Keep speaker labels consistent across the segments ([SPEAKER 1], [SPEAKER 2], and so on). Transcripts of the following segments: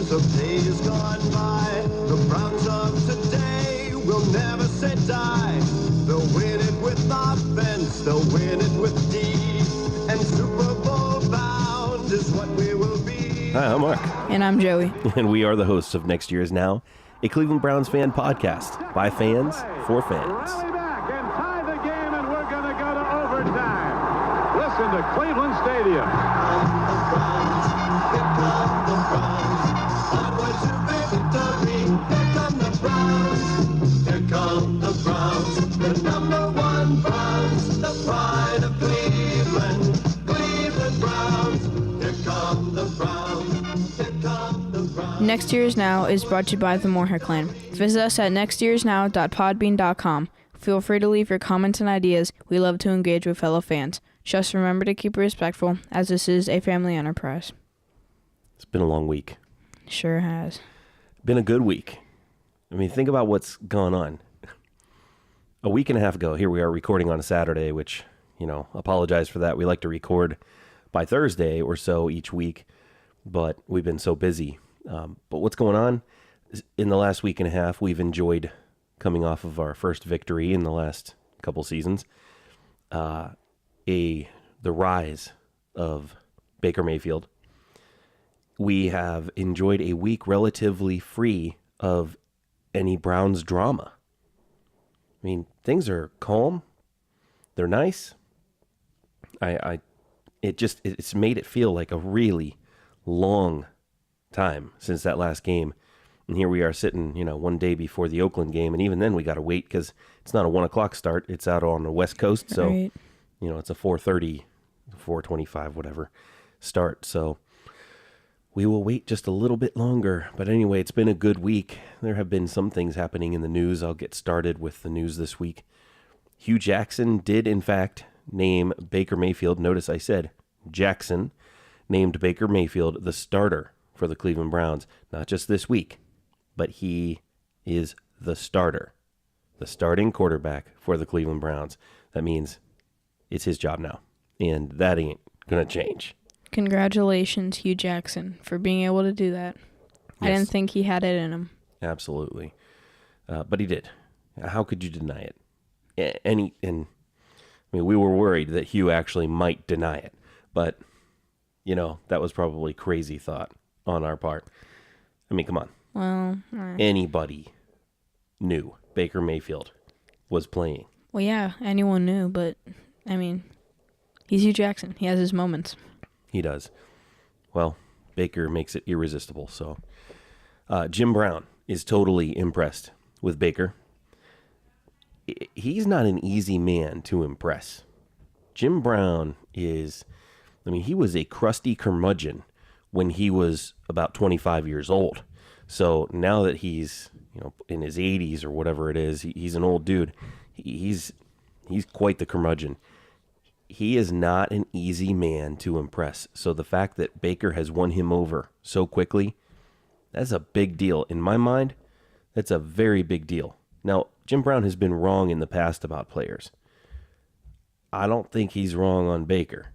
[SPEAKER 1] Some days gone by, the Browns of today will never say die. They'll win it with offense, they'll win it with D, and Super Bowl bound is what we will be.
[SPEAKER 2] Hi, I'm Mark.
[SPEAKER 3] And I'm Joey.
[SPEAKER 2] And we are the hosts of Next Year Is Now, a Cleveland Browns fan podcast by fans for fans.
[SPEAKER 4] Rally back and tie the game, and we're going to go to overtime. Listen to Cleveland Stadium.
[SPEAKER 1] Here come the Browns, onward to victory. Here come the Browns, here come the Browns, the number one Browns, the pride of Cleveland, Cleveland Browns. Here come the Browns, here come the Browns.
[SPEAKER 3] Next Year's Now is brought to you by the Moorhead clan. Visit us at nextyearsnow.podbean.com. Feel free to leave your comments and ideas. We love to engage with fellow fans. Just remember to keep it respectful, as this is a family enterprise.
[SPEAKER 2] It's been a long week.
[SPEAKER 3] Sure has.
[SPEAKER 2] Been a good week. I mean, think about what's gone on. A week and a half ago, here we are recording on a Saturday, which, apologize for that. We like to record by Thursday or so each week, but we've been so busy. But what's going on? In the last week and a half, we've enjoyed coming off of our first victory in the last couple seasons. The rise of Baker Mayfield. We have enjoyed a week relatively free of any Browns drama. I mean, things are calm. They're nice. It's made it feel like a really long time since that last game. And here we are sitting, one day before the Oakland game. And even then we got to wait because it's not a 1:00 start. It's out on the West Coast. So,
[SPEAKER 3] Right.
[SPEAKER 2] It's a 4:30, 4:25, whatever start. So we will wait just a little bit longer. But anyway, it's been a good week. There have been some things happening in the news. I'll get started with the news this week. Hugh Jackson did, in fact, name Baker Mayfield. Notice I said Jackson named Baker Mayfield the starter for the Cleveland Browns. Not just this week, but he is the starter, the starting quarterback for the Cleveland Browns. That means it's his job now, and that ain't going to change.
[SPEAKER 3] Congratulations, Hugh Jackson, for being able to do that. I
[SPEAKER 2] Yes.
[SPEAKER 3] didn't think he had it in him.
[SPEAKER 2] Absolutely. But he did. How could you deny it? We were worried that Hugh actually might deny it, but, that was probably crazy thought on our part. I mean, come on.
[SPEAKER 3] Well,
[SPEAKER 2] Anybody knew Baker Mayfield was playing.
[SPEAKER 3] well, yeah, anyone knew, but, he's Hugh Jackson. He has his moments.
[SPEAKER 2] He does. Well, Baker makes it irresistible. So Jim Brown is totally impressed with Baker. He's not an easy man to impress. Jim Brown is, he was a crusty curmudgeon when he was about 25 years old. So now that he's, in his 80s or whatever it is, he's an old dude. He's quite the curmudgeon. He is not an easy man to impress. So the fact that Baker has won him over so quickly, that's a big deal. In my mind, that's a very big deal. Now, Jim Brown has been wrong in the past about players. I don't think he's wrong on Baker.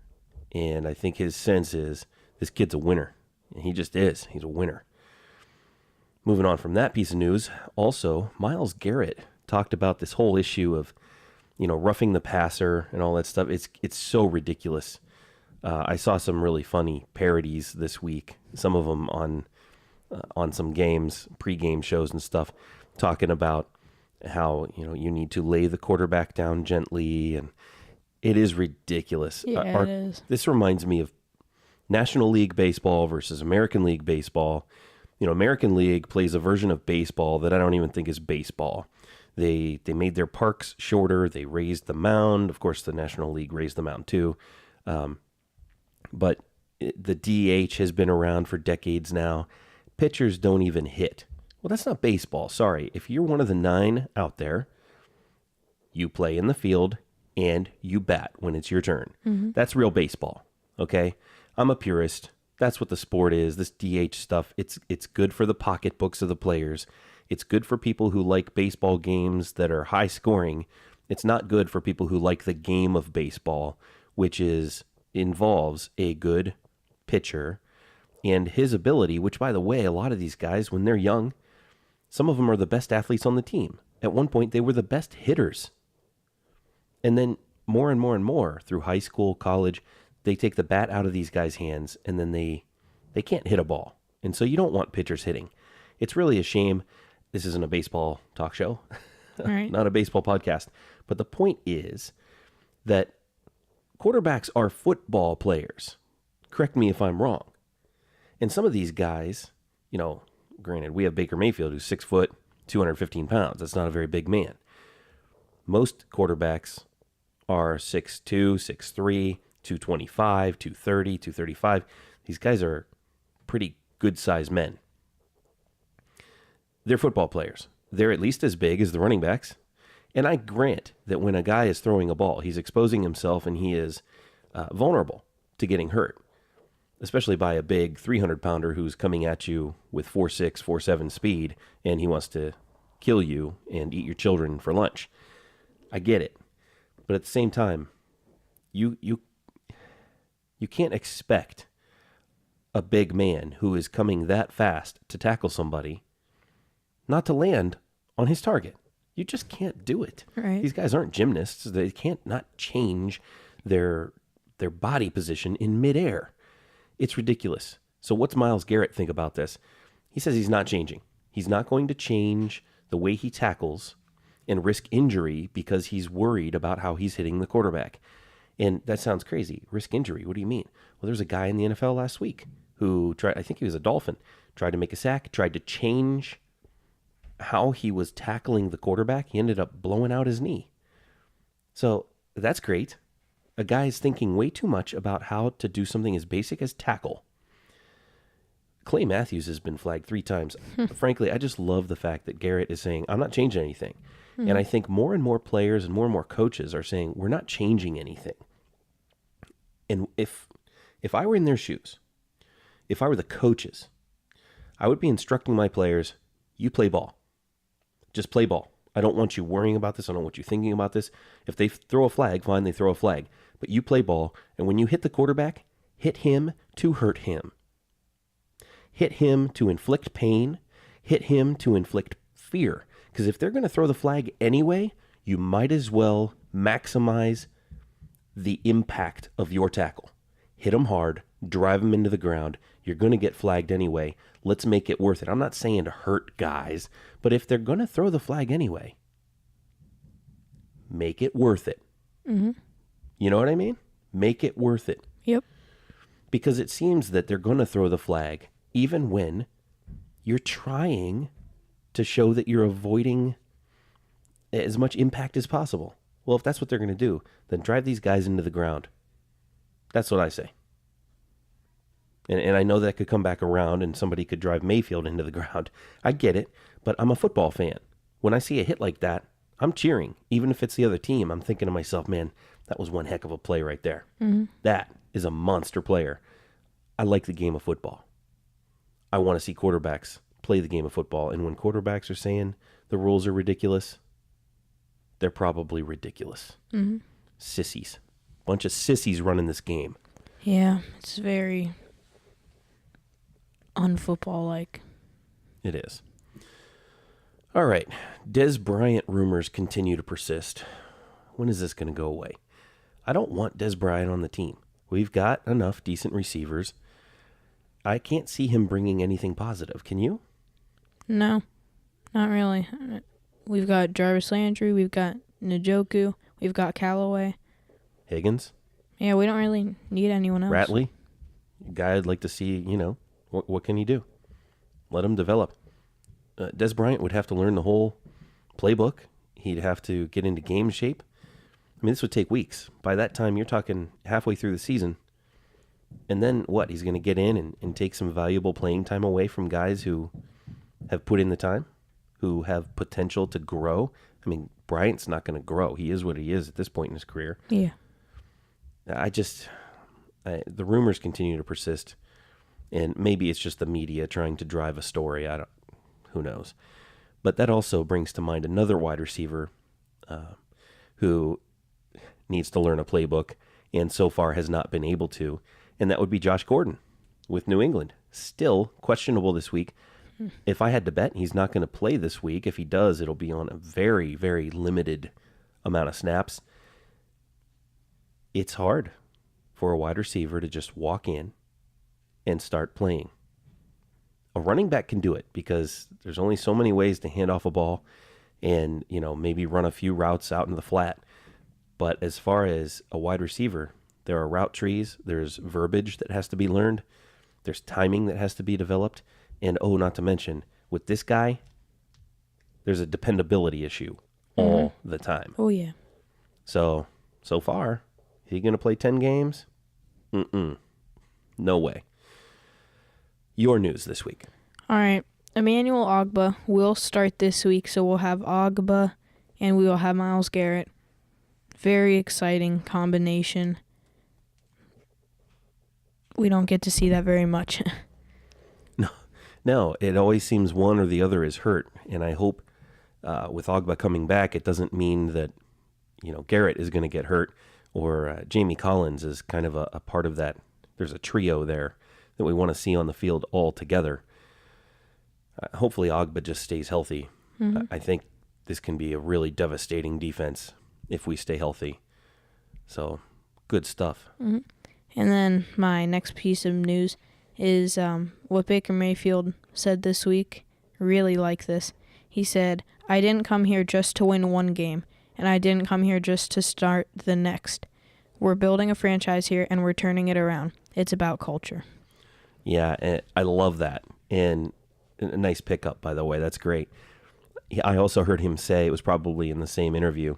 [SPEAKER 2] And I think his sense is this kid's a winner. And he just is. He's a winner. Moving on from that piece of news, also, Myles Garrett talked about this whole issue of roughing the passer and all that stuff. It's so ridiculous. I saw some really funny parodies this week. Some of them on some games, pre-game shows and stuff, talking about how you need to lay the quarterback down gently, and it is ridiculous.
[SPEAKER 3] Yeah, it is.
[SPEAKER 2] This reminds me of National League Baseball versus American League Baseball. American League plays a version of baseball that I don't even think is baseball. They made their parks shorter. They raised the mound. Of course, the National League raised the mound too. But the DH has been around for decades now. Pitchers don't even hit. Well, that's not baseball. Sorry. If you're one of the 9 out there, you play in the field and you bat when it's your turn. Mm-hmm. That's real baseball. Okay? I'm a purist. That's what the sport is. This DH stuff, it's good for the pocketbooks of the players. It's good for people who like baseball games that are high scoring. It's not good for people who like the game of baseball, which involves a good pitcher And his ability, which, by the way, a lot of these guys, when they're young, some of them are the best athletes on the team. At one point, they were the best hitters. And then more and more and more through high school, college, they take the bat out of these guys' hands, and then they can't hit a ball. And so you don't want pitchers hitting. It's really a shame. This isn't a baseball talk show,
[SPEAKER 3] Right.
[SPEAKER 2] not a baseball podcast. But the point is that quarterbacks are football players. Correct me if I'm wrong. And some of these guys, granted, we have Baker Mayfield, who's 6 foot, 215 pounds. That's not a very big man. Most quarterbacks are 6'2", 6'3", 225, 230, 235. These guys are pretty good-sized men. They're football players. They're at least as big as the running backs. And I grant that when a guy is throwing a ball, he's exposing himself and he is vulnerable to getting hurt, especially by a big 300-pounder who's coming at you with 4.6, 4.7 speed, and he wants to kill you and eat your children for lunch. I get it. But at the same time, you can't expect a big man who is coming that fast to tackle somebody not to land on his target. You just can't do it.
[SPEAKER 3] Right.
[SPEAKER 2] These guys aren't gymnasts. They can't not change their body position in midair. It's ridiculous. So what's Myles Garrett think about this? He says he's not changing. He's not going to change the way he tackles and risk injury because he's worried about how he's hitting the quarterback. And that sounds crazy. Risk injury. What do you mean? Well, there's a guy in the NFL last week who tried, I think he was a Dolphin, tried to make a sack, tried to change how he was tackling the quarterback. He ended up blowing out his knee. So that's great. A guy's thinking way too much about how to do something as basic as tackle. Clay Matthews has been flagged 3 times. Frankly, I just love the fact that Garrett is saying, I'm not changing anything. And I think more and more players and more coaches are saying, we're not changing anything. And if I were in their shoes, if I were the coaches, I would be instructing my players, you play ball. Just play ball. I don't want you worrying about this. I don't want you thinking about this. If they throw a flag, fine, they throw a flag. But you play ball, and when you hit the quarterback, hit him to hurt him. Hit him to inflict pain. Hit him to inflict fear. Because if they're going to throw the flag anyway, you might as well maximize the impact of your tackle. Hit them hard, drive them into the ground. You're going to get flagged anyway. Let's make it worth it. I'm not saying to hurt guys, but if they're going to throw the flag anyway, make it worth it.
[SPEAKER 3] Mm-hmm.
[SPEAKER 2] You know what I mean? Make it worth it.
[SPEAKER 3] Yep.
[SPEAKER 2] Because it seems that they're going to throw the flag even when you're trying to show that you're avoiding as much impact as possible. Well, if that's what they're going to do, then drive these guys into the ground. That's what I say. And I know that could come back around and somebody could drive Mayfield into the ground. I get it, but I'm a football fan. When I see a hit like that, I'm cheering. Even if it's the other team, I'm thinking to myself, man, that was one heck of a play right there. Mm-hmm. That is a monster player. I like the game of football. I want to see quarterbacks play the game of football. And when quarterbacks are saying the rules are ridiculous, they're probably ridiculous. Mm-hmm. Sissies. Bunch of sissies running this game.
[SPEAKER 3] Yeah, it's very unfootball-like.
[SPEAKER 2] It is. All right. Des Bryant rumors continue to persist. When is this going to go away? I don't want Des Bryant on the team. We've got enough decent receivers. I can't see him bringing anything positive. Can you?
[SPEAKER 3] No, not really. We've got Jarvis Landry. We've got Njoku. We've got Callaway.
[SPEAKER 2] Higgins?
[SPEAKER 3] Yeah, we don't really need anyone else.
[SPEAKER 2] Ratley? A guy I'd like to see, what can he do? Let him develop. Des Bryant would have to learn the whole playbook. He'd have to get into game shape. I mean, this would take weeks. By that time, you're talking halfway through the season. And then what? He's going to get in and take some valuable playing time away from guys who have put in the time, who have potential to grow. I mean, Bryant's not going to grow. He is what he is at this point in his career.
[SPEAKER 3] Yeah.
[SPEAKER 2] The rumors continue to persist. And maybe it's just the media trying to drive a story. Who knows? But that also brings to mind another wide receiver who needs to learn a playbook and so far has not been able to. And that would be Josh Gordon with New England, still questionable this week. If I had to bet, he's not going to play this week. If he does, it'll be on a very, very limited amount of snaps. It's hard for a wide receiver to just walk in and start playing. A running back can do it because there's only so many ways to hand off a ball and, maybe run a few routes out in the flat. But as far as a wide receiver, there are route trees, there's verbiage that has to be learned, there's timing that has to be developed, and not to mention, with this guy, there's a dependability issue all the time.
[SPEAKER 3] Oh, yeah.
[SPEAKER 2] So far, is he going to play 10 games? No way. Your news this week.
[SPEAKER 3] All right. Emmanuel Ogbah will start this week, so we'll have Ogbah and we will have Myles Garrett. Very exciting combination. We don't get to see that very much.
[SPEAKER 2] No, it always seems one or the other is hurt, and I hope with Ogbah coming back, it doesn't mean that Garrett is going to get hurt or Jamie Collins is kind of a part of that. There's a trio there that we want to see on the field all together. Hopefully Ogbah just stays healthy. I think this can be a really devastating defense if we stay healthy. So, good stuff.
[SPEAKER 3] And then my next piece of news is what Baker Mayfield said this week. Really like this. He said, "I didn't come here just to win one game, and I didn't come here just to start the next. We're building a franchise here, and we're turning it around. It's about culture."
[SPEAKER 2] Yeah, I love that. And a nice pickup, by the way. That's great. I also heard him say, it was probably in the same interview,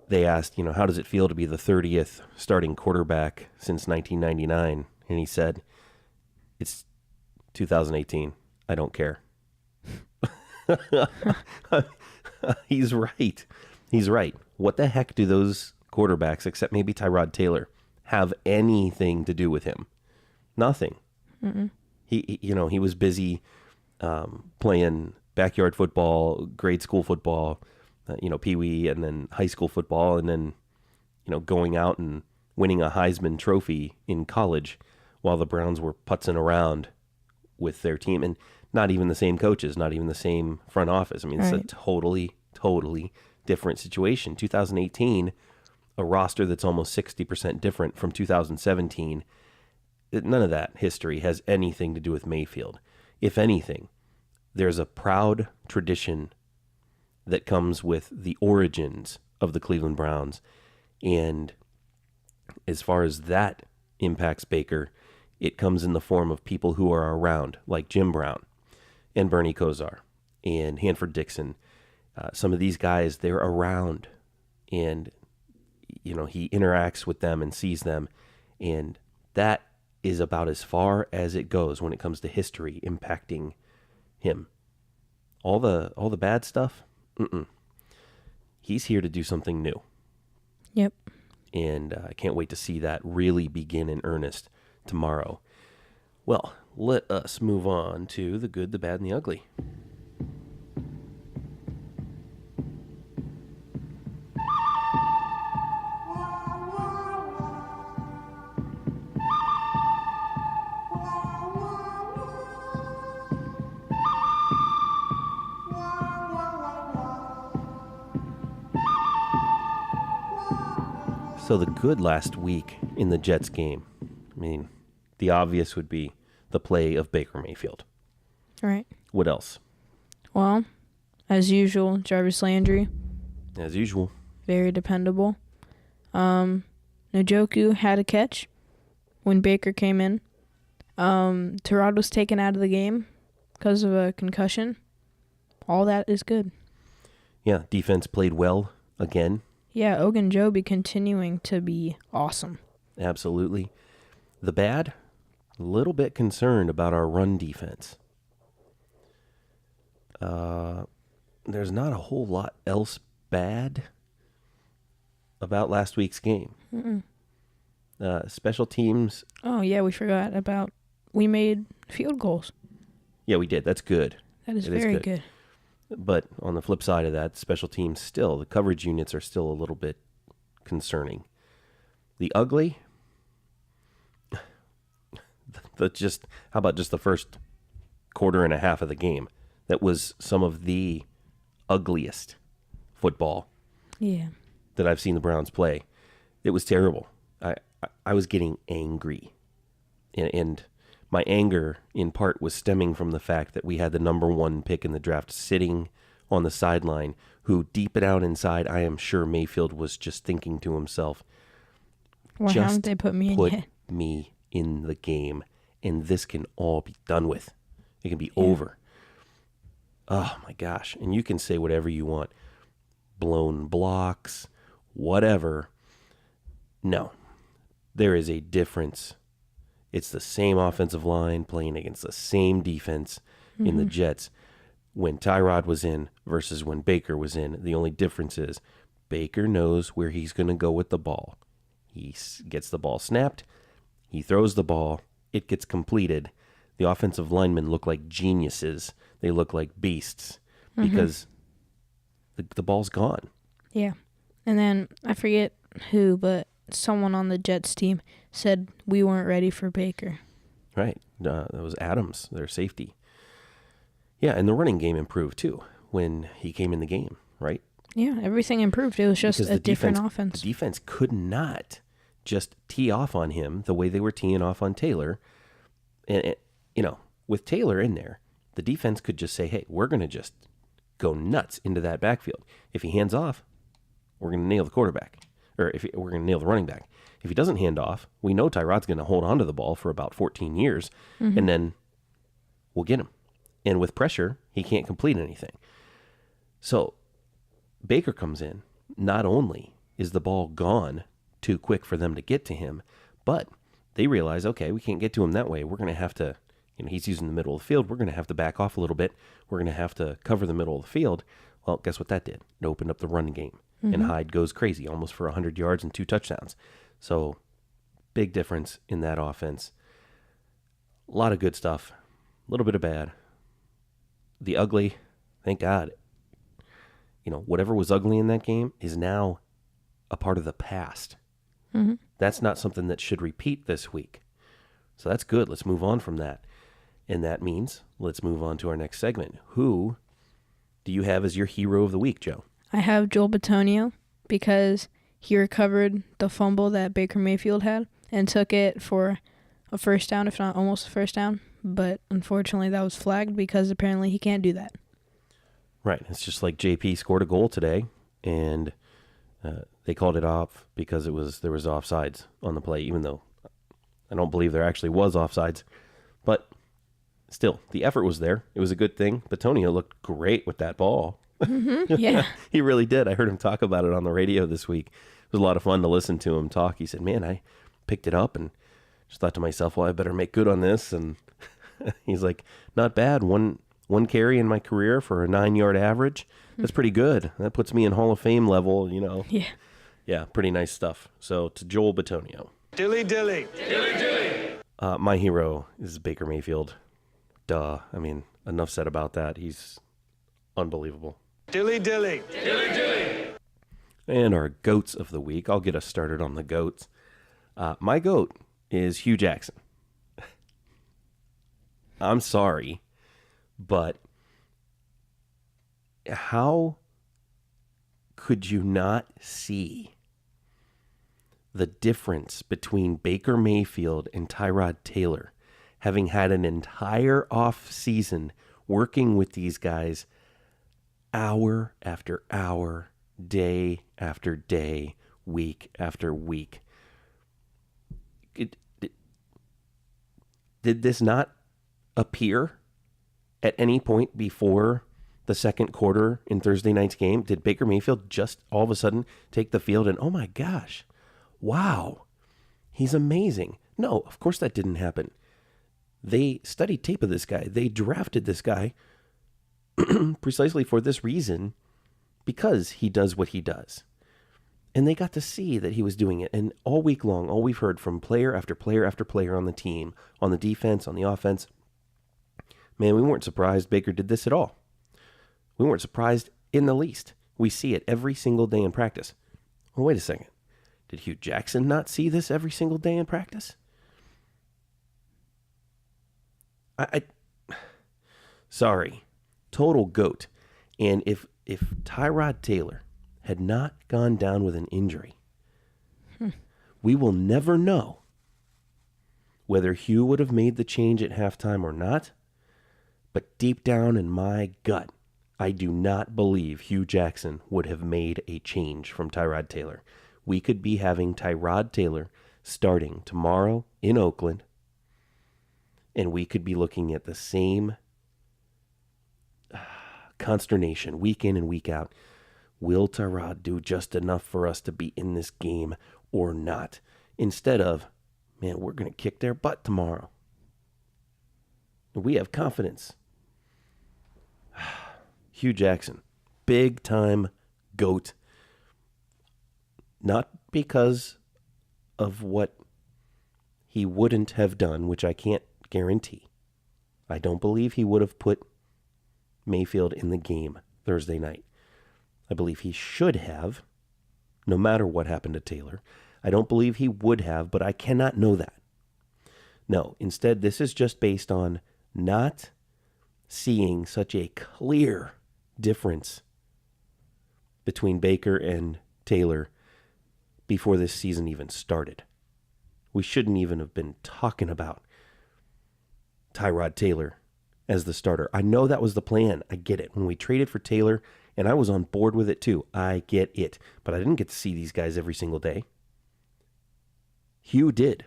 [SPEAKER 2] they asked, how does it feel to be the 30th starting quarterback since 1999? And he said, it's 2018. I don't care. He's right. He's right. What the heck do those quarterbacks, except maybe Tyrod Taylor, have anything to do with him? Nothing. He was busy playing backyard football, grade school football, peewee, and then high school football, and then, going out and winning a Heisman Trophy in college while the Browns were putzing around with their team. And not even the same coaches, not even the same front office. I mean, it's a totally, totally different situation. 2018, a roster that's almost 60% different from 2017. None of that history has anything to do with Mayfield. If anything, there's a proud tradition that comes with the origins of the Cleveland Browns. And as far as that impacts Baker, it comes in the form of people who are around, like Jim Brown and Bernie Kosar and Hanford Dixon. Some of these guys, they're around, and he interacts with them and sees them, and that is about as far as it goes when it comes to history impacting him. All the bad stuff, he's here to do something new.
[SPEAKER 3] Yep.
[SPEAKER 2] And I can't wait to see that really begin in earnest tomorrow. Well, let us move on to the good, the bad, and the ugly. So the good last week in the Jets game, I mean, the obvious would be the play of Baker Mayfield.
[SPEAKER 3] All right.
[SPEAKER 2] What else?
[SPEAKER 3] Well, as usual, Jarvis Landry.
[SPEAKER 2] As usual.
[SPEAKER 3] Very dependable. Njoku had a catch when Baker came in. Terod was taken out of the game because of a concussion. All that is good.
[SPEAKER 2] Yeah, defense played well again.
[SPEAKER 3] Yeah, Ogunjobi continuing to be awesome.
[SPEAKER 2] Absolutely. The bad, a little bit concerned about our run defense. There's not a whole lot else bad about last week's game. Special teams.
[SPEAKER 3] Oh, yeah, we forgot about we made field goals.
[SPEAKER 2] Yeah, we did. That's good.
[SPEAKER 3] That is very good.
[SPEAKER 2] But on the flip side of that, special teams still, the coverage units are still a little bit concerning. The ugly, How about just the first quarter and a half of the game? That was some of the ugliest football that I've seen the Browns play. It was terrible. I was getting angry. And my anger, in part, was stemming from the fact that we had the number 1 pick in the draft sitting on the sideline, who deep down inside, I am sure Mayfield was just thinking to himself,
[SPEAKER 3] Why haven't they put me in yet?
[SPEAKER 2] Me in the game, and this can all be done with. It can be over. Oh, my gosh. And you can say whatever you want. Blown blocks, whatever. No. There is a difference. It's the same offensive line playing against the same defense in the Jets when Tyrod was in versus when Baker was in. The only difference is Baker knows where he's going to go with the ball. He gets the ball snapped. He throws the ball. It gets completed. The offensive linemen look like geniuses. They look like beasts because the ball's gone.
[SPEAKER 3] Yeah. And then I forget who, but someone on the Jets team said we weren't ready for Baker.
[SPEAKER 2] Right. That was Adams, their safety. Yeah, and the running game improved too when he came in the game, right?
[SPEAKER 3] Yeah, everything improved. It was just
[SPEAKER 2] Because
[SPEAKER 3] a different offense.
[SPEAKER 2] The defense could not just tee off on him the way they were teeing off on Taylor. And, with Taylor in there, the defense could just say, hey, we're going to just go nuts into that backfield. If he hands off, we're going to nail the quarterback. Or we're going to nail the running back. If he doesn't hand off, we know Tyrod's going to hold on to the ball for about 14 years, and then we'll get him. And with pressure, he can't complete anything. So Baker comes in. Not only is the ball gone too quick for them to get to him, but they realize, okay, we can't get to him that way. We're going to have to, he's using the middle of the field. We're going to have to back off a little bit. We're going to have to cover the middle of the field. Well, guess what that did? It opened up the run game. And Hyde goes crazy, almost for 100 yards and 2 touchdowns. So big difference in that offense. A lot of good stuff. A little bit of bad. The ugly, thank God. Whatever was ugly in that game is now a part of the past. That's not something that should repeat this week. So that's good. Let's move on from that. And that means let's move on to our next segment. Who do you have as your hero of the week, Joe?
[SPEAKER 3] I have Joel Bitonio because he recovered the fumble that Baker Mayfield had and took it for a first down, if not almost a first down. But unfortunately, that was flagged because apparently he can't do that. Right.
[SPEAKER 2] It's just like JP scored a goal today, and they called it off because there was offsides on the play, even though I don't believe there actually was offsides. But still, the effort was there. It was a good thing. Bitonio looked great with that ball.
[SPEAKER 3] Yeah.
[SPEAKER 2] He really did. I heard him talk about it on the radio this week. It was a lot of fun to listen to him talk. He said, man, I picked it up and just thought to myself, well, I better make good on this. And he's like, not bad. One carry in my career for a 9-yard average. That's pretty good. That puts me in Hall of Fame level,
[SPEAKER 3] Yeah.
[SPEAKER 2] Yeah, pretty nice stuff. So to Joel Bitonio.
[SPEAKER 1] Dilly dilly.
[SPEAKER 2] My hero is Baker Mayfield. Duh. I mean, enough said about that. He's unbelievable.
[SPEAKER 1] Dilly dilly.
[SPEAKER 2] And our goats of the week. I'll get us started on the goats. My goat is Hugh Jackson. I'm sorry, but how could you not see the difference between Baker Mayfield and Tyrod Taylor, having had an entire off season working with these guys hour after hour, day after day, week after week? Did this not appear at any point before the second quarter in Thursday night's game? Did Baker Mayfield just all of a sudden take the field and, oh my gosh, wow, he's amazing? No, of course that didn't happen. They studied tape of this guy. They drafted this guy precisely for this reason, because he does what he does. And they got to see that he was doing it. And all week long, all we've heard from player after player after player on the team, on the defense, on the offense, man, we weren't surprised Baker did this at all. We weren't surprised in the least. We see it every single day in practice. Well, wait a second. Did Hugh Jackson not see this every single day in practice? I sorry, total goat. And if Tyrod Taylor had not gone down with an injury, we will never know whether Hugh would have made the change at halftime or not. But deep down in my gut, I do not believe Hugh Jackson would have made a change from Tyrod Taylor. We could be having Tyrod Taylor starting tomorrow in Oakland, and we could be looking at the same consternation week in and week out. Will Tyrod do just enough for us to be in this game or not? Instead of, man, we're going to kick their butt tomorrow. We have confidence. Hugh Jackson, big time GOAT. Not because of what he wouldn't have done, which I can't guarantee. I don't believe he would have put Mayfield in the game Thursday night. I believe he should have, no matter what happened to Taylor. I don't believe he would have, but I cannot know that. No, instead, this is just based on not seeing such a clear difference between Baker and Taylor before this season even started. We shouldn't even have been talking about Tyrod Taylor as the starter. I know that was the plan. I get it. When we traded for Taylor, and I was on board with it too. I get it. But I didn't get to see these guys every single day. Hugh did.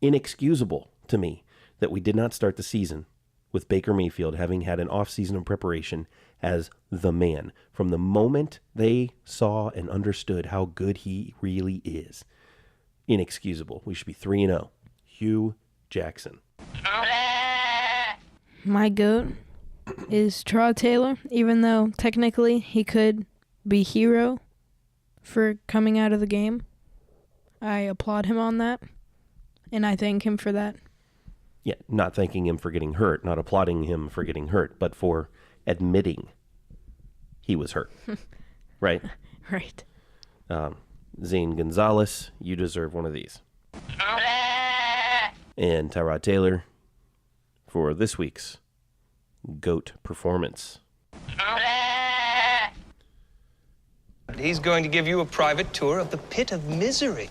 [SPEAKER 2] Inexcusable to me that we did not start the season with Baker Mayfield having had an offseason of preparation as the man. From the moment they saw and understood how good he really is. Inexcusable. We should be 3-0. Hugh Jackson.
[SPEAKER 3] My GOAT is Tyrod Taylor, even though technically he could be hero for coming out of the game. I applaud him on that, and I thank him for that.
[SPEAKER 2] Yeah, not thanking him for getting hurt, not applauding him for getting hurt, but for admitting he was hurt. Right?
[SPEAKER 3] Right.
[SPEAKER 2] Zane Gonzalez, you deserve one of these. And Tyrod Taylor for this week's GOAT performance.
[SPEAKER 5] He's going to give you a private tour of the pit of misery.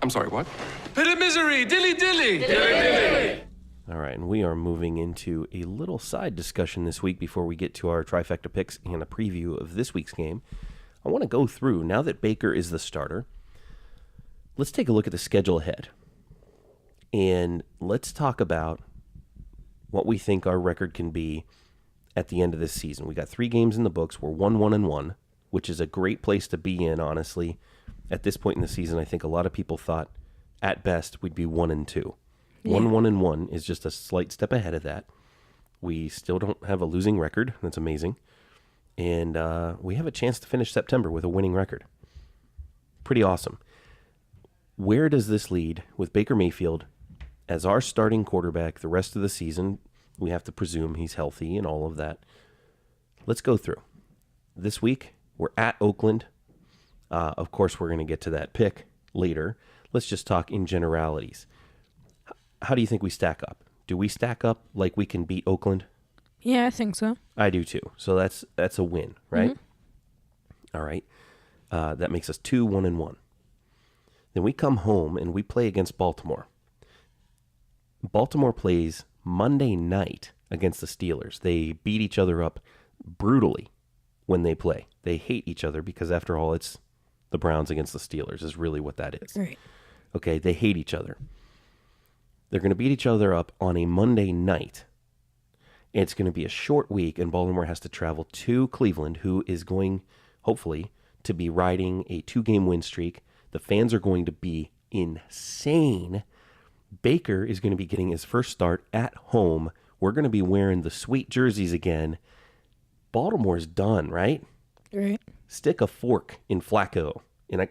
[SPEAKER 6] I'm sorry, what? Pit of misery! Dilly dilly! Dilly dilly!
[SPEAKER 2] All right, and we are moving into a little side discussion this week before we get to our trifecta picks and a preview of this week's game. I want to go through, now that Baker is the starter, let's take a look at the schedule ahead. And let's talk about what we think our record can be at the end of this season. We got 3 games in the books. We're 1-1-1, which is a great place to be in, honestly. At this point in the season, I think a lot of people thought, at best, we'd be 1-2.
[SPEAKER 3] Yeah.
[SPEAKER 2] 1-1-1 is just a slight step ahead of that. We still don't have a losing record. That's amazing. And we have a chance to finish September with a winning record. Pretty awesome. Where does this lead with Baker Mayfield as our starting quarterback the rest of the season? We have to presume he's healthy and all of that. Let's go through. This week, we're at Oakland. Of course, we're going to get to that pick later. Let's just talk in generalities. How do you think we stack up? Do we stack up like we can beat Oakland?
[SPEAKER 3] Yeah, I think so.
[SPEAKER 2] I do too. So that's a win, right? Mm-hmm. All right. That makes us 2-1-1. Then we come home and we play against Baltimore. Baltimore plays Monday night against the Steelers. They beat each other up brutally when they play. They hate each other because, after all, it's the Browns against the Steelers is really what that is.
[SPEAKER 3] Right.
[SPEAKER 2] Okay, they hate each other. They're going to beat each other up on a Monday night. It's going to be a short week, and Baltimore has to travel to Cleveland, who is going, hopefully, to be riding a 2-game win streak. The fans are going to be insane. Baker is going to be getting his first start at home. We're going to be wearing the sweet jerseys again. Baltimore's done, right?
[SPEAKER 3] Right.
[SPEAKER 2] Stick a fork in Flacco. And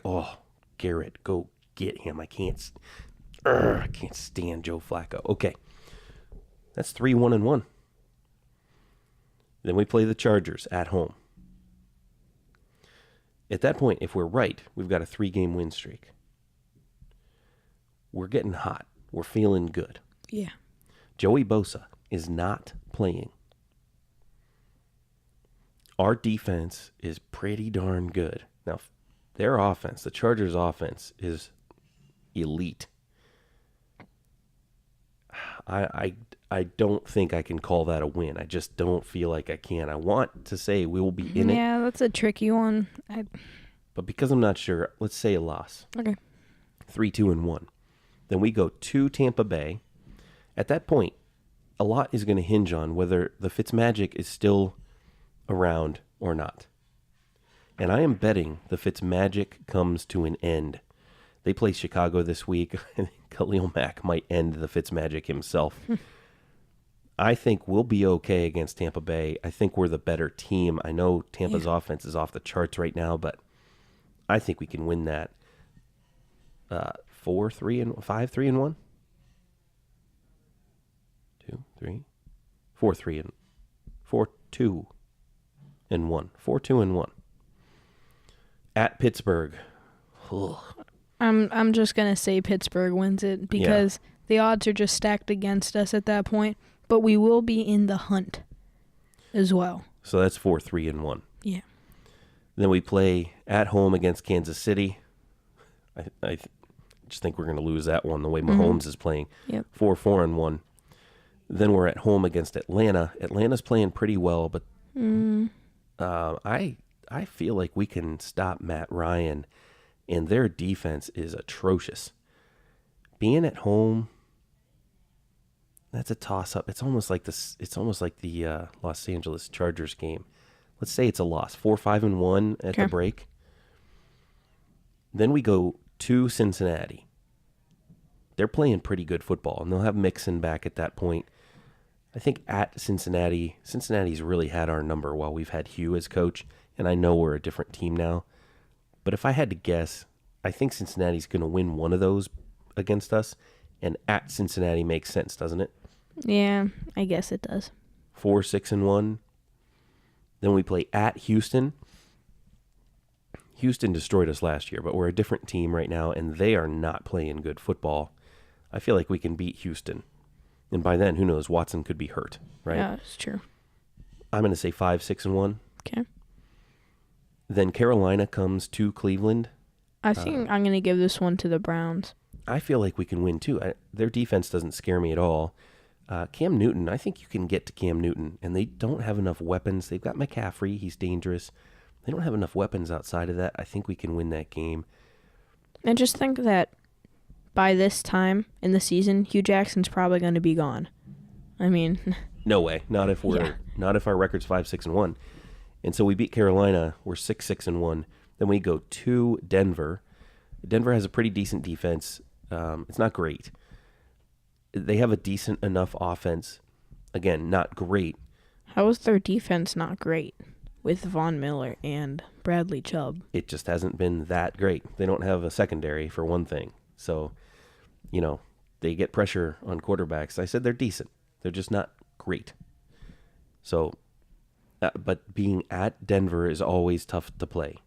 [SPEAKER 2] Garrett, go get him. I can't stand Joe Flacco. Okay. That's 3-1-1. Then we play the Chargers at home. At that point, if we're right, we've got a 3-game win streak. We're getting hot. We're feeling good.
[SPEAKER 3] Yeah.
[SPEAKER 2] Joey Bosa is not playing. Our defense is pretty darn good. Now, their offense, the Chargers' offense, is elite. I don't think I can call that a win. I just don't feel like I can. I want to say we will be in it.
[SPEAKER 3] Yeah, that's a tricky one.
[SPEAKER 2] But because I'm not sure, let's say a loss.
[SPEAKER 3] Okay.
[SPEAKER 2] 3-2-1. Then we go to Tampa Bay. At that point, a lot is going to hinge on whether the Fitzmagic is still around or not. And I am betting the Fitzmagic comes to an end. They play Chicago this week. Khalil Mack might end the Fitzmagic himself. I think we'll be okay against Tampa Bay. I think we're the better team. I know Tampa's offense is off the charts right now, but I think we can win that 5-3-1. 4-2-1. 4-2-1. At Pittsburgh. Ugh.
[SPEAKER 3] I'm just gonna say Pittsburgh wins it because the odds are just stacked against us at that point. But we will be in the hunt as well.
[SPEAKER 2] So that's 4-3-1.
[SPEAKER 3] Yeah.
[SPEAKER 2] Then we play at home against Kansas City. I just think we're going to lose that one the way Mahomes is playing.
[SPEAKER 3] Yep.
[SPEAKER 2] 4-4-1. Then we're at home against Atlanta. Atlanta's playing pretty well, but I feel like we can stop Matt Ryan, and their defense is atrocious. Being at home, that's a toss-up. It's almost like the Los Angeles Chargers game. Let's say it's a loss. 4-5-1 at the break. Then we go to Cincinnati. They're playing pretty good football, and they'll have Mixon back at that point. I think at Cincinnati's really had our number while we've had Hugh as coach, and I know we're a different team now. But if I had to guess, I think Cincinnati's going to win one of those against us, and at Cincinnati makes sense, doesn't it?
[SPEAKER 3] Yeah, I guess it does.
[SPEAKER 2] 4-6-1. Then we play at Houston. Houston destroyed us last year, but we're a different team right now, and they are not playing good football. I feel like we can beat Houston. And by then, who knows, Watson could be hurt, right?
[SPEAKER 3] Yeah, that's true.
[SPEAKER 2] I'm going to say 5-6-1.
[SPEAKER 3] Okay.
[SPEAKER 2] Then Carolina comes to Cleveland.
[SPEAKER 3] I think I'm going to give this one to the Browns.
[SPEAKER 2] I feel like we can win, too. Their defense doesn't scare me at all. Cam Newton, I think you can get to Cam Newton, and they don't have enough weapons. They've got McCaffrey. He's dangerous. They don't have enough weapons outside of that. I think we can win that game.
[SPEAKER 3] I just think that by this time in the season, Hugh Jackson's probably going to be gone. I mean,
[SPEAKER 2] no way. Not if our record's 5-6-1. And so we beat Carolina. We're 6-6-1. Then we go to Denver. Denver has a pretty decent defense. It's not great. They have a decent enough offense. Again, not great.
[SPEAKER 3] How is their defense not great with Von Miller and Bradley Chubb?
[SPEAKER 2] It just hasn't been that great. They don't have a secondary, for one thing. So, they get pressure on quarterbacks. I said they're decent. They're just not great. So, but being at Denver is always tough to play.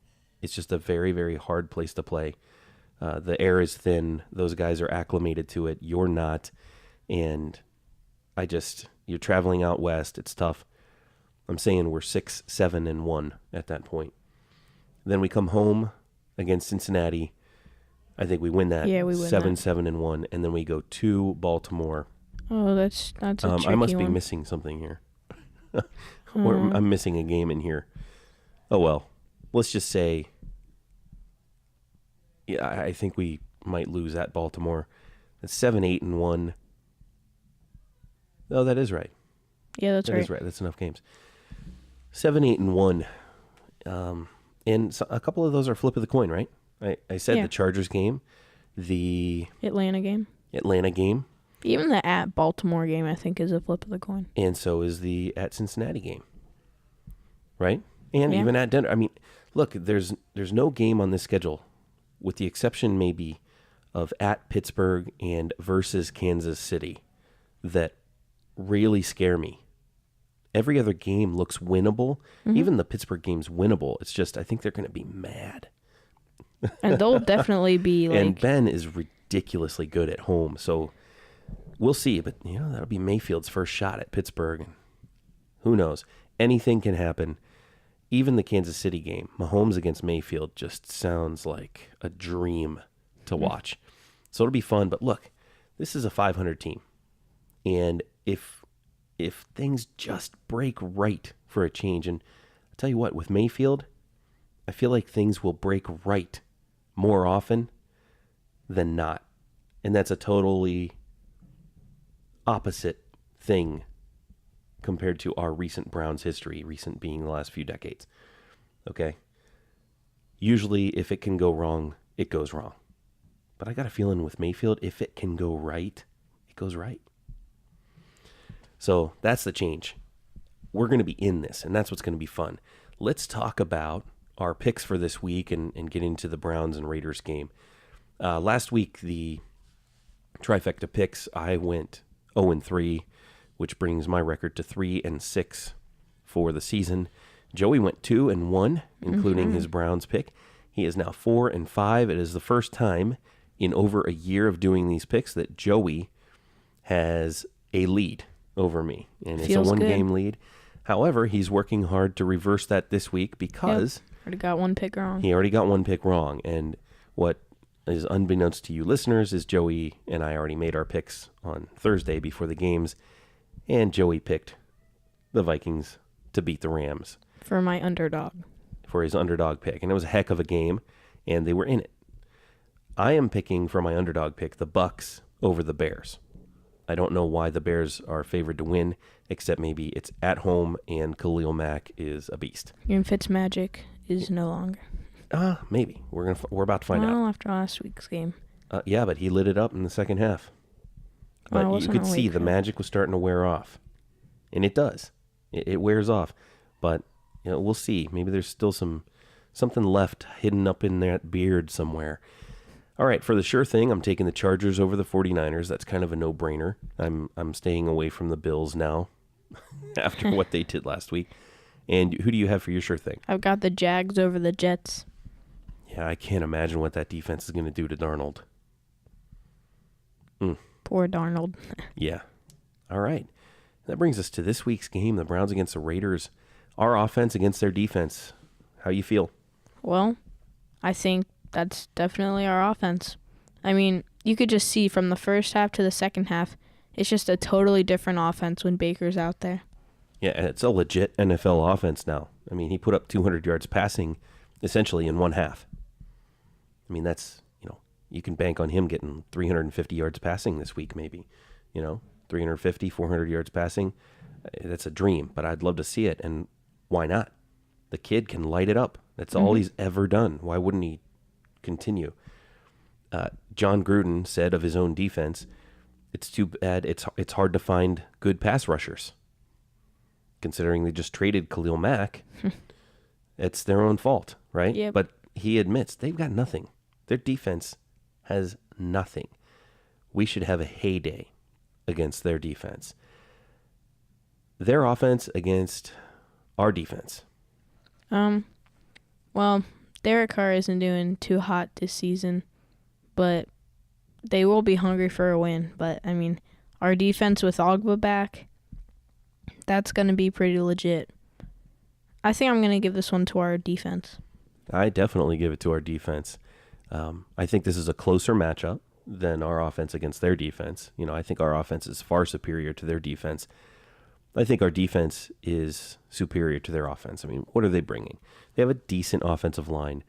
[SPEAKER 2] It's just a very, very hard place to play. The air is thin. Those guys are acclimated to it. You're not. And you're traveling out west. It's tough. I'm saying we're 6-7-1 at that point. Then we come home against Cincinnati. I think we win that.
[SPEAKER 3] Yeah, we win
[SPEAKER 2] 7-7-1, and then we go to Baltimore.
[SPEAKER 3] Oh, that's a tricky
[SPEAKER 2] I must be
[SPEAKER 3] one.
[SPEAKER 2] missing something here. I'm missing a game in here. Oh well, let's just say. Yeah, I think we might lose at Baltimore. That's 7-8-1. Oh, that is right.
[SPEAKER 3] Yeah, that's
[SPEAKER 2] That
[SPEAKER 3] right.
[SPEAKER 2] is right. That's enough games. 7-8-1. And so a couple of those are flip of the coin, right? I said the Chargers game, the
[SPEAKER 3] Atlanta game.
[SPEAKER 2] Even
[SPEAKER 3] the at Baltimore game, I think, is a flip of the coin.
[SPEAKER 2] And so is the at Cincinnati game, right? And even at Denver. I mean, look, there's no game on this schedule, with the exception maybe of at Pittsburgh and versus Kansas City, that really scare me. Every other game looks winnable. Mm-hmm. Even the Pittsburgh game's winnable. It's just, I think they're going to be mad.
[SPEAKER 3] And they'll definitely be like...
[SPEAKER 2] And Ben is ridiculously good at home. So, we'll see. But, that'll be Mayfield's first shot at Pittsburgh. And who knows? Anything can happen. Even the Kansas City game, Mahomes against Mayfield, just sounds like a dream to watch. So it'll be fun. But look, this is a 500 team. And if things just break right for a change, and I'll tell you what, with Mayfield, I feel like things will break right more often than not. And that's a totally opposite thing compared to our recent Browns history, recent being the last few decades. Okay? Usually, if it can go wrong, it goes wrong. But I got a feeling with Mayfield, if it can go right, it goes right. So that's the change. We're going to be in this, and that's what's going to be fun. Let's talk about our picks for this week and get into the Browns and Raiders game. Last week, the trifecta picks, I went 0-3, which brings my record to 3-6 for the season. Joey went 2-1, including his Browns pick. He is now 4-5. It is the first time in over a year of doing these picks that Joey has a lead over me, and it's a one-game lead. However, he's working hard to reverse that this week because
[SPEAKER 3] already got one pick wrong.
[SPEAKER 2] He already got one pick wrong, and what is unbeknownst to you listeners is Joey and I already made our picks on Thursday before the games, and Joey picked the Vikings to beat the Rams.
[SPEAKER 3] For my underdog.
[SPEAKER 2] For his underdog pick, and it was a heck of a game, and they were in it. I am picking for my underdog pick the Bucks over the Bears. I don't know why the Bears are favored to win, except maybe it's at home and Khalil Mack is a beast.
[SPEAKER 3] Your Fitzmagic is no longer.
[SPEAKER 2] Maybe. We're about to find out.
[SPEAKER 3] After last week's game.
[SPEAKER 2] Yeah, but he lit it up in the second half. But you could see the magic was starting to wear off. And it does. It wears off. But we'll see. Maybe there's still something left hidden up in that beard somewhere. All right, for the sure thing, I'm taking the Chargers over the 49ers. That's kind of a no-brainer. I'm staying away from the Bills now after what they did last week. And who do you have for your sure thing?
[SPEAKER 3] I've got the Jags over the Jets.
[SPEAKER 2] Yeah, I can't imagine what that defense is going to do to Darnold.
[SPEAKER 3] Poor Darnold.
[SPEAKER 2] Yeah. All right. That brings us to this week's game, the Browns against the Raiders. Our offense against their defense. How you feel?
[SPEAKER 3] Well, I think that's definitely our offense. I mean, you could just see from the first half to the second half, it's just a totally different offense when Baker's out there.
[SPEAKER 2] Yeah, and it's a legit NFL offense now. I mean, he put up 200 yards passing essentially in one half. I mean, that's, you can bank on him getting 350 yards passing this week maybe. 350, 400 yards passing. That's a dream, but I'd love to see it, and why not? The kid can light it up. That's all he's ever done. Why wouldn't he continue? John Gruden said of his own defense, it's too bad it's hard to find good pass rushers. Considering they just traded Khalil Mack, it's their own fault, right?
[SPEAKER 3] Yep.
[SPEAKER 2] But he admits they've got nothing. Their defense has nothing. We should have a heyday against their defense. Their offense against our defense.
[SPEAKER 3] Well, Derek Carr isn't doing too hot this season, but they will be hungry for a win. But, I mean, our defense with Ogba back, that's going to be pretty legit. I think I'm going to give this one to our defense.
[SPEAKER 2] I definitely give it to our defense. I think this is a closer matchup than our offense against their defense. I think our offense is far superior to their defense. I think our defense is superior to their offense. I mean, what are they bringing? They have a decent offensive line.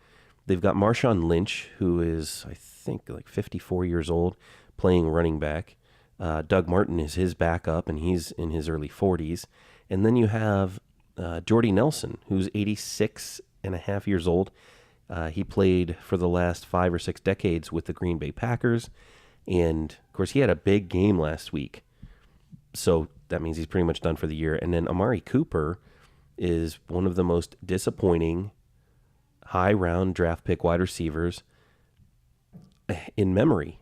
[SPEAKER 2] They've got Marshawn Lynch, who is, I think, like 54 years old, playing running back. Doug Martin is his backup, and he's in his early 40s. And then you have Jordy Nelson, who's 86 and a half years old. He played for the last 5 or 6 decades with the Green Bay Packers. And, of course, he had a big game last week. So that means he's pretty much done for the year. And then Amari Cooper is one of the most disappointing high-round draft pick wide receivers in memory.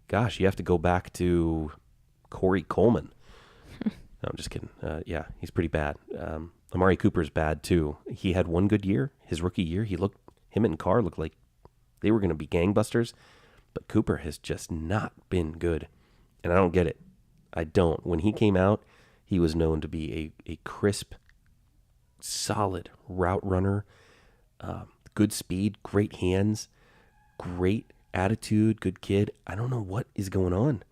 [SPEAKER 2] Gosh, you have to go back to Corey Coleman. No, I'm just kidding. Yeah, he's pretty bad. Amari Cooper's bad, too. He had one good year. His rookie year, him and Carr looked like they were going to be gangbusters. But Cooper has just not been good. And I don't get it. I don't. When he came out, he was known to be a crisp, solid route runner, good speed, great hands, great attitude, good kid. I don't know what is going on.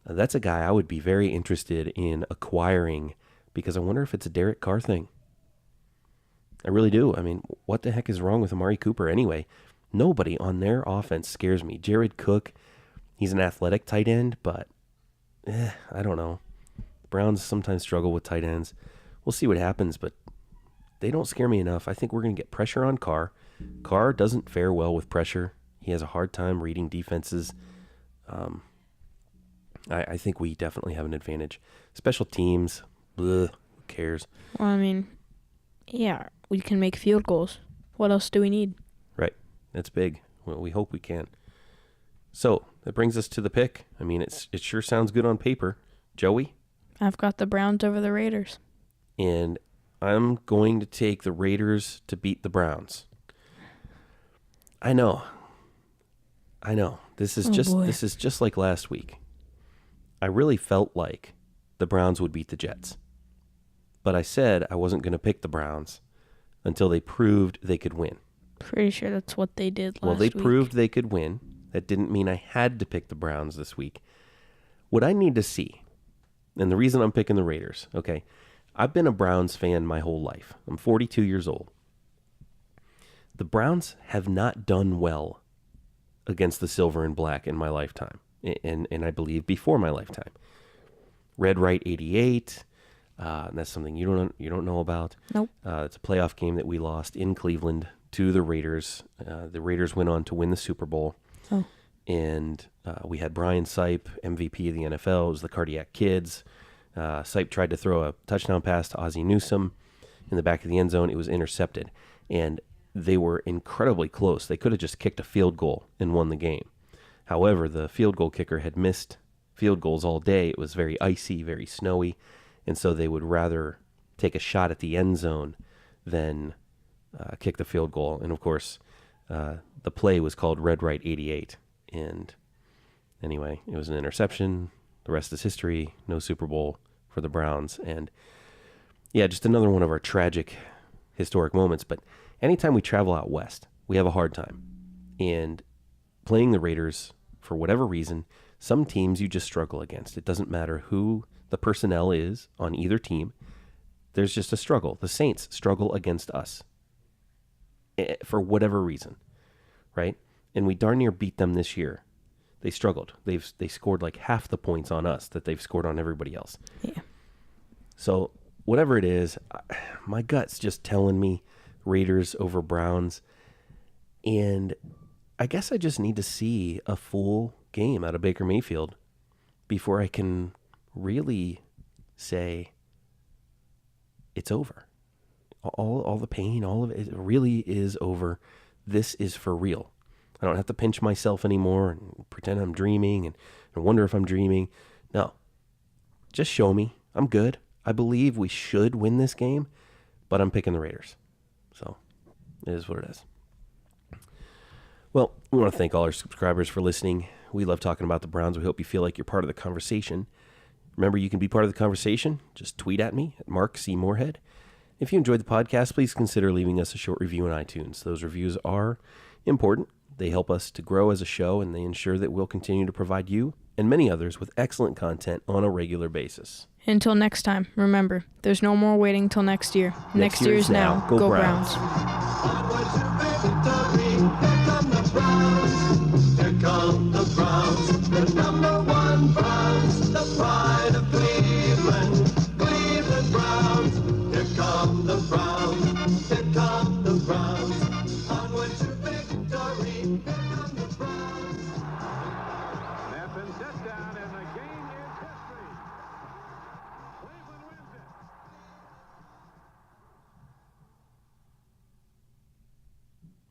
[SPEAKER 2] That's a guy I would be very interested in acquiring because I wonder if it's a Derek Carr thing. I really do. I mean, what the heck is wrong with Amari Cooper anyway? Nobody on their offense scares me. Jared Cook, he's an athletic tight end, but I don't know. The Browns sometimes struggle with tight ends. We'll see what happens, but they don't scare me enough. I think we're going to get pressure on Carr. Carr doesn't fare well with pressure. He has a hard time reading defenses. I think we definitely have an advantage. Special teams, who cares?
[SPEAKER 3] Well, I mean, yeah, we can make field goals. What else do we need?
[SPEAKER 2] Right. That's big. Well, we hope we can. So that brings us to the pick. I mean, it sure sounds good on paper. Joey?
[SPEAKER 3] I've got the Browns over the Raiders.
[SPEAKER 2] And I'm going to take the Raiders to beat the Browns. I know. This is just like last week. I really felt like the Browns would beat the Jets. But I said I wasn't going to pick the Browns until they proved they could win.
[SPEAKER 3] Pretty sure that's what they did last week.
[SPEAKER 2] Well, they proved they could win. That didn't mean I had to pick the Browns this week. What I need to see, and the reason I'm picking the Raiders, okay, I've been a Browns fan my whole life. I'm 42 years old. The Browns have not done well against the silver and black in my lifetime, and I believe before my lifetime. Red Right 88, that's something you don't know about.
[SPEAKER 3] Nope.
[SPEAKER 2] It's a playoff game that we lost in Cleveland to the Raiders. The Raiders went on to win the Super Bowl.
[SPEAKER 3] Oh.
[SPEAKER 2] And we had Brian Sipe, MVP of the NFL. It was the Cardiac Kids. Sipe tried to throw a touchdown pass to Ozzie Newsome in the back of the end zone. It was intercepted. And they were incredibly close. They could have just kicked a field goal and won the game. However, the field goal kicker had missed field goals all day. It was very icy, very snowy. And so they would rather take a shot at the end zone than kick the field goal. And, of course, the play was called Red Right 88. And anyway, it was an interception. The rest is history. No Super Bowl for the Browns. And, yeah, just another one of our tragic historic moments. But anytime we travel out west, we have a hard time. And playing the Raiders, for whatever reason, some teams you just struggle against. It doesn't matter who the personnel is on either team. There's just a struggle. The Saints struggle against us for whatever reason, right? And we darn near beat them this year. They struggled. They scored like half the points on us that they've scored on everybody else.
[SPEAKER 3] Yeah.
[SPEAKER 2] So whatever it is, my gut's just telling me Raiders over Browns. And I guess I just need to see a full game out of Baker Mayfield before I can really say it's over. All the pain, all of it really is over. This is for real. I don't have to pinch myself anymore and pretend I'm dreaming and wonder if I'm dreaming. No. Just show me. I'm good. I believe we should win this game, but I'm picking the Raiders. So it is what it is. Well, we want to thank all our subscribers for listening. We love talking about the Browns. We hope you feel like you're part of the conversation. Remember, you can be part of the conversation. Just tweet at me at Mark C. Moorhead. If you enjoyed the podcast, please consider leaving us a short review on iTunes. Those reviews are important. They help us to grow as a show, and they ensure that we'll continue to provide you and many others with excellent content on a regular basis.
[SPEAKER 3] Until next time, remember, there's no more waiting till next year. Next year is now. Go Browns.